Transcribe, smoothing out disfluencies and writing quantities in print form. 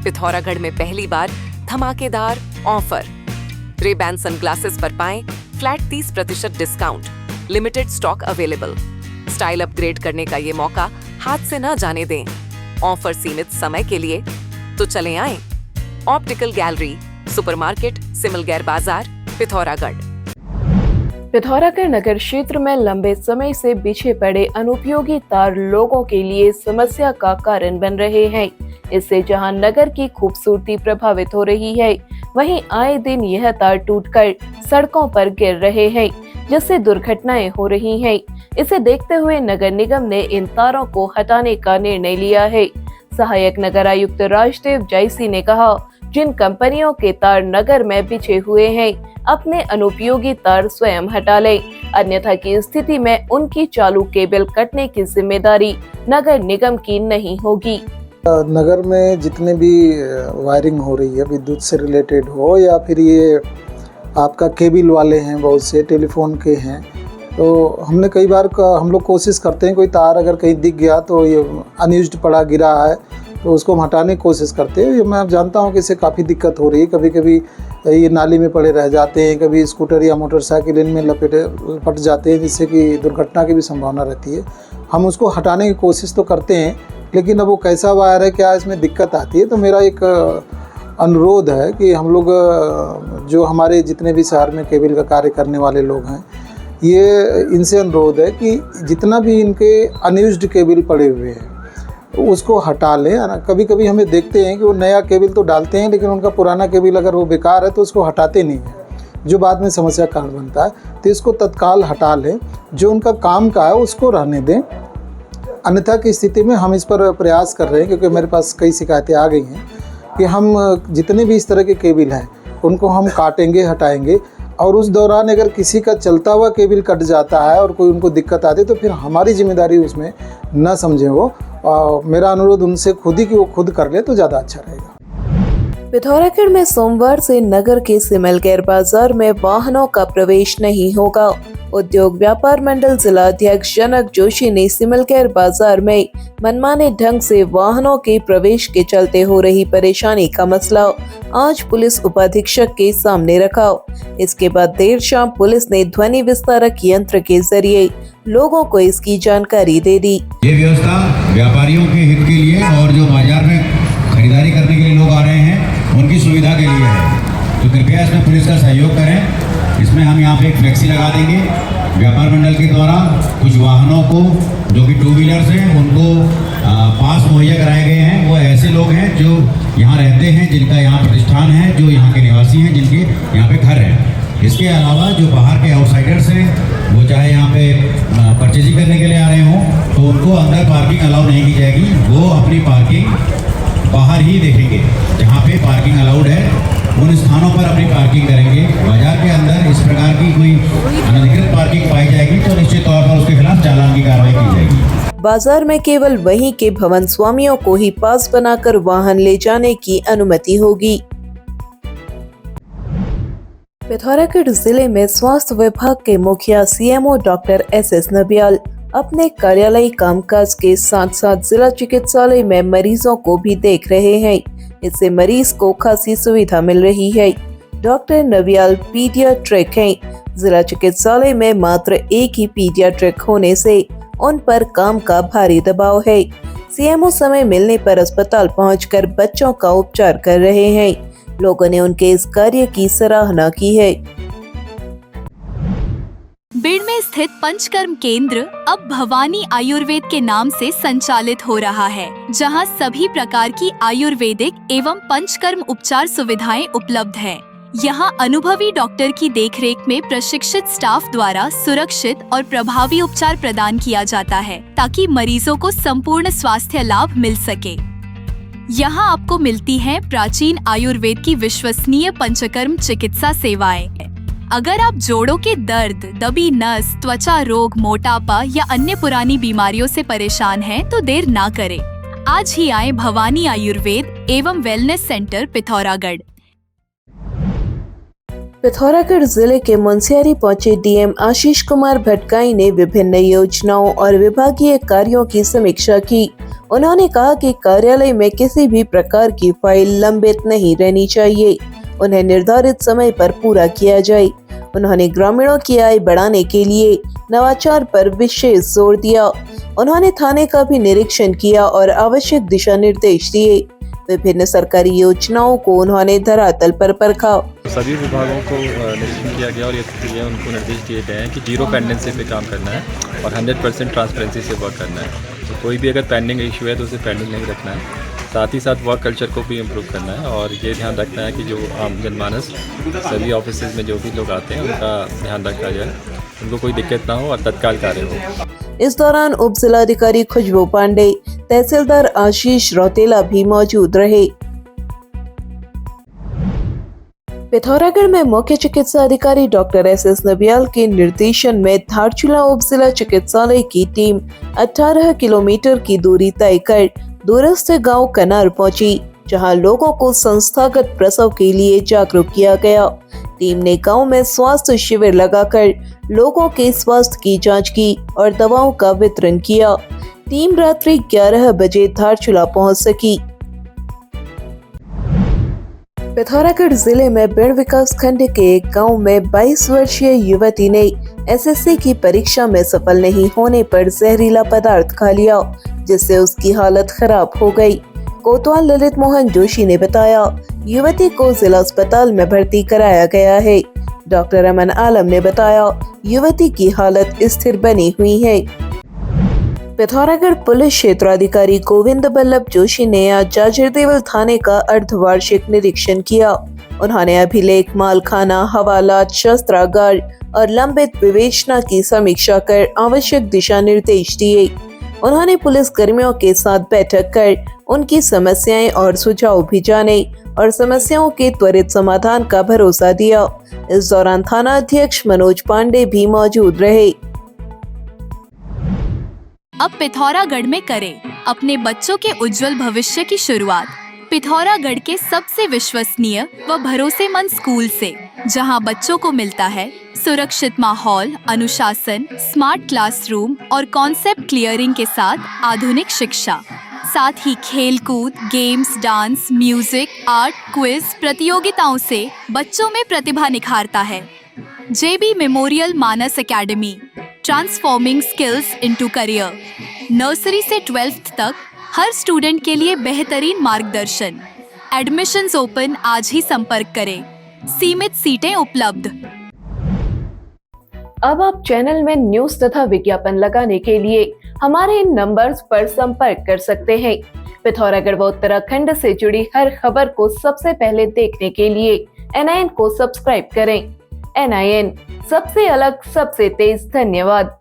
पिथौरागढ़ में पहली बार धमाकेदार ऑफर। रे-बैन सनग्लासेस पर पाएं flat 30% discount. Limited stock available. Style upgrade करने का ये मौका हाथ से न जाने दें। ऑफर सीमित समय के लिए, तो चलें आएं। ऑप्टिकल गैलरी, सुपरमार्केट, सिमलगैर बाजार, पिथौरागढ़। पिथौरागढ़ नगर क्षेत्र में लंबे समय से बिछे पड़े अनुपयोगी तार लोगों के लिए समस्या का कारण बन रहे हैं। इससे जहां नगर की खूबसूरती प्रभावित हो रही है, वहीं आए दिन यह तार टूटकर सड़कों पर गिर रहे हैं, जिससे दुर्घटनाएं हो रही हैं। इसे देखते हुए नगर निगम ने इन तारों को हटाने का निर्णय लिया है। सहायक नगर आयुक्त राजदेव जैसी ने कहा, जिन कंपनियों के तार नगर में बिछे हुए हैं, अपने अनुपयोगी तार स्वयं हटा लें, अन्यथा की स्थिति में उनकी चालू केबल कटने की जिम्मेदारी नगर निगम की नहीं होगी। नगर में जितने भी वायरिंग हो रही है, विद्युत से रिलेटेड हो या फिर ये आपका केबल वाले हैं, बहुत से टेलीफोन के हैं, तो हमने कई बार हम लोग कोशिश करते हैं, कोई तार अगर कहीं दिख गया तो ये अनयूज्ड पड़ा गिरा है तो उसको हम हटाने की कोशिश करते हैं। मैं जानता हूँ कि इससे काफ़ी दिक्कत हो रही है। कभी कभी ये नाली में पड़े रह जाते हैं, कभी स्कूटर या मोटरसाइकिल इनमें लपट जाते हैं, जिससे कि दुर्घटना की भी संभावना रहती है। हम उसको हटाने की कोशिश तो करते हैं, लेकिन अब वो कैसा वायर है, क्या इसमें दिक्कत आती है। तो मेरा एक अनुरोध है कि हम लोग जो हमारे जितने भी शहर में केबल का कार्य करने वाले लोग हैं, ये इनसे अनुरोध है कि जितना भी इनके अनयूज्ड केबल पड़े हुए हैं उसको हटा लें। कभी कभी हमें देखते हैं कि वो नया केबल तो डालते हैं, लेकिन उनका पुराना केबल अगर वो बेकार है तो उसको हटाते नहीं हैं, जो बाद में समस्या कारण बनता है। तो इसको तत्काल हटा लें, जो उनका काम का है उसको रहने दें। अन्यथा की स्थिति में हम इस पर प्रयास कर रहे हैं, क्योंकि मेरे पास कई शिकायतें आ गई हैं कि हम जितने भी इस तरह के केबल हैं उनको हम काटेंगे, हटाएंगे, और उस दौरान अगर किसी का चलता हुआ केबल कट जाता है और कोई उनको दिक्कत आती है तो फिर हमारी जिम्मेदारी उसमें न समझें वो। मेरा अनुरोध उनसे खुद ही कि वो खुद कर ले तो ज़्यादा अच्छा रहेगा। पिथौरागढ़ में सोमवार से नगर के सिमलगैर बाजार में वाहनों का प्रवेश नहीं होगा। उद्योग व्यापार मंडल जिला अध्यक्ष जनक जोशी ने सिमलगैर बाजार में मनमाने ढंग से वाहनों के प्रवेश के चलते हो रही परेशानी का मसला आज पुलिस उपाधीक्षक के सामने रखा। इसके बाद देर शाम पुलिस ने ध्वनि विस्तारक यंत्र के जरिए लोगों को इसकी जानकारी दे दी। ये व्यवस्था व्यापारियों के हित के लिए और जो बाजार में खरीदारी करने के लिए लोग आ रहे हैं उनकी सुविधा के लिए है, तो कृपया इसमें पुलिस का सहयोग करें। इसमें हम यहाँ पे एक फ्लेक्सी लगा देंगे व्यापार मंडल के द्वारा। कुछ वाहनों को जो कि 2 व्हीलर्स हैं उनको पास मुहैया कराए गए हैं। वो ऐसे लोग हैं जो यहाँ रहते हैं, जिनका यहाँ प्रतिष्ठान है, जो यहाँ के निवासी हैं, जिनके यहाँ पे घर है। इसके अलावा जो बाहर के आउटसाइडर्स हैं, वो चाहे यहाँ पे परचेजिंग करने के लिए आ रहे हों, तो उनको अंदर पार्किंग अलाउ नहीं की जाएगी। वो अपनी पार्किंग बाहर ही देखेंगे, जहाँ पे पार्किंग अलाउड है उन स्थानों पर अपनी पार्किंग करेंगे। बाजार के अंदर इस प्रकार की कोई अनधिकृत पार्किंग पाई जाएगी तो निश्चित तौर पर उसके खिलाफ चालान की कार्रवाई की जाएगी। बाजार में केवल वहीं के भवन स्वामियों को ही पास बनाकर वाहन ले जाने की अनुमति होगी। पिथौरागढ़ जिले में स्वास्थ्य विभाग के मुखिया सीएमओ डॉक्टर एसएस नबियाल अपने कार्यालयी कामकाज के साथ साथ जिला चिकित्सालय में मरीजों को भी देख रहे हैं। इससे मरीज को खासी सुविधा मिल रही है। डॉक्टर नबियाल पीडियाट्रिक हैं। जिला चिकित्सालय में मात्र एक ही पीडियाट्रिक होने से उन पर काम का भारी दबाव है। सीएमओ समय मिलने पर अस्पताल पहुंचकर बच्चों का उपचार कर रहे हैं। लोगों ने उनके इस कार्य की सराहना की है। बीड़ में स्थित पंचकर्म केंद्र अब भवानी आयुर्वेद के नाम से संचालित हो रहा है, जहां सभी प्रकार की आयुर्वेदिक एवं पंचकर्म उपचार सुविधाएं उपलब्ध हैं। यहां अनुभवी डॉक्टर की देखरेख में प्रशिक्षित स्टाफ द्वारा सुरक्षित और प्रभावी उपचार प्रदान किया जाता है, ताकि मरीजों को संपूर्ण स्वास्थ्य लाभ मिल सके। यहाँ आपको मिलती हैं प्राचीन आयुर्वेद की विश्वसनीय पंचकर्म चिकित्सा सेवाएं। अगर आप जोड़ों के दर्द, दबी नस, त्वचा रोग, मोटापा या अन्य पुरानी बीमारियों से परेशान हैं, तो देर ना करें। आज ही आए भवानी आयुर्वेद एवं वेलनेस सेंटर पिथौरागढ़। पिथौरागढ़ जिले के मुनस्यारी पहुंचे डीएम आशीष कुमार भटगाई ने विभिन्न योजनाओं और विभागीय कार्यों की समीक्षा की। उन्होंने कहा कि कार्यालय में किसी भी प्रकार की फाइल लंबित नहीं रहनी चाहिए, उन्हें निर्धारित समय पर पूरा किया जाए। उन्होंने ग्रामीणों की आय बढ़ाने के लिए नवाचार पर विशेष जोर दिया। उन्होंने थाने का भी निरीक्षण किया और आवश्यक दिशा निर्देश दिए। विभिन्न सरकारी योजनाओं को उन्होंने धरातल पर परखा। सभी विभागों को निरीक्षण किया गया और ये उनको निर्देश दिए गए हैं कि जीरो पेंडेंसी पे काम करना है और 100% ट्रांसपेरेंसी से वर्क करना है। तो कोई भी अगर पेंडिंग इशू है तो उसे पेंडिंग नहीं रखना है। साथ ही साथ वर्क कल्चर को भी इम्प्रूव करना है और ये ध्यान रखना है कि जो आम जनमानस सभी ऑफिसेज में जो भी लोग आते हैं उनका ध्यान रखा जाए, उनको कोई दिक्कत ना हो और तत्काल कार्य हो। इस दौरान उप जिलाधिकारी खुशबू पांडे, तहसीलदार आशीष रौतेला भी मौजूद रहे। पिथौरागढ़ में मुख्य चिकित्सा अधिकारी डॉक्टर एस नबियाल के निर्देशन में धारचूला उप जिला चिकित्सालय की टीम 18 किलोमीटर की दूरी तय कर दूरस्थ गांव कनार पहुंची, जहां लोगों को संस्थागत प्रसव के लिए जागरूक किया गया। टीम ने गांव में स्वास्थ्य शिविर लगाकर लोगों के स्वास्थ्य की जांच की और दवाओं का वितरण किया। टीम रात्रि 11 बजे धारचूला पहुंच सकी। पिथौरागढ़ जिले में बिण विकास खंड के एक गांव में 22 वर्षीय युवती ने एसएससी की परीक्षा में सफल नहीं होने पर जहरीला पदार्थ खा लिया, जिससे उसकी हालत खराब हो गई। कोतवाल ललित मोहन जोशी ने बताया, युवती को जिला अस्पताल में भर्ती कराया गया है। डॉक्टर अमन आलम ने बताया, युवती की हालत स्थिर बनी हुई है। पिथौरागढ़ पुलिस क्षेत्राधिकारी गोविंद बल्लभ जोशी ने आज जाजिरदेवल थाने का अर्धवार्षिक निरीक्षण किया। उन्होंने अभिलेख, मालखाना, हवालात, शस्त्रागार और लंबित विवेचना की समीक्षा कर आवश्यक दिशा निर्देश दिए। उन्होंने पुलिस कर्मियों के साथ बैठक कर उनकी समस्याएं और सुझाव भी जाने और समस्याओं के त्वरित समाधान का भरोसा दिया। इस दौरान थाना अध्यक्ष मनोज पांडे भी मौजूद रहे। अब पिथौरागढ़ में करें अपने बच्चों के उज्जवल भविष्य की शुरुआत पिथौरागढ़ के सबसे विश्वसनीय व भरोसेमंद स्कूल से, जहां बच्चों को मिलता है सुरक्षित माहौल, अनुशासन, स्मार्ट क्लासरूम और कॉन्सेप्ट क्लियरिंग के साथ आधुनिक शिक्षा। साथ ही खेल कूद, games, dance, music, art, quiz प्रतियोगिताओं से बच्चों में प्रतिभा निखारता है। JB memorial Manas academy, transforming skills into career. Nursery से 12th तक हर स्टूडेंट के लिए बेहतरीन मार्गदर्शन। एडमिशंस ओपन, आज ही संपर्क करें। सीमित सीटें उपलब्ध। अब आप चैनल में न्यूज तथा विज्ञापन लगाने के लिए हमारे इन नंबर्स पर संपर्क कर सकते हैं। पिथौरागढ़ व उत्तराखंड से जुड़ी हर खबर को सबसे पहले देखने के लिए NIN को सब्सक्राइब करें। NIN, सबसे अलग, सबसे तेज। धन्यवाद।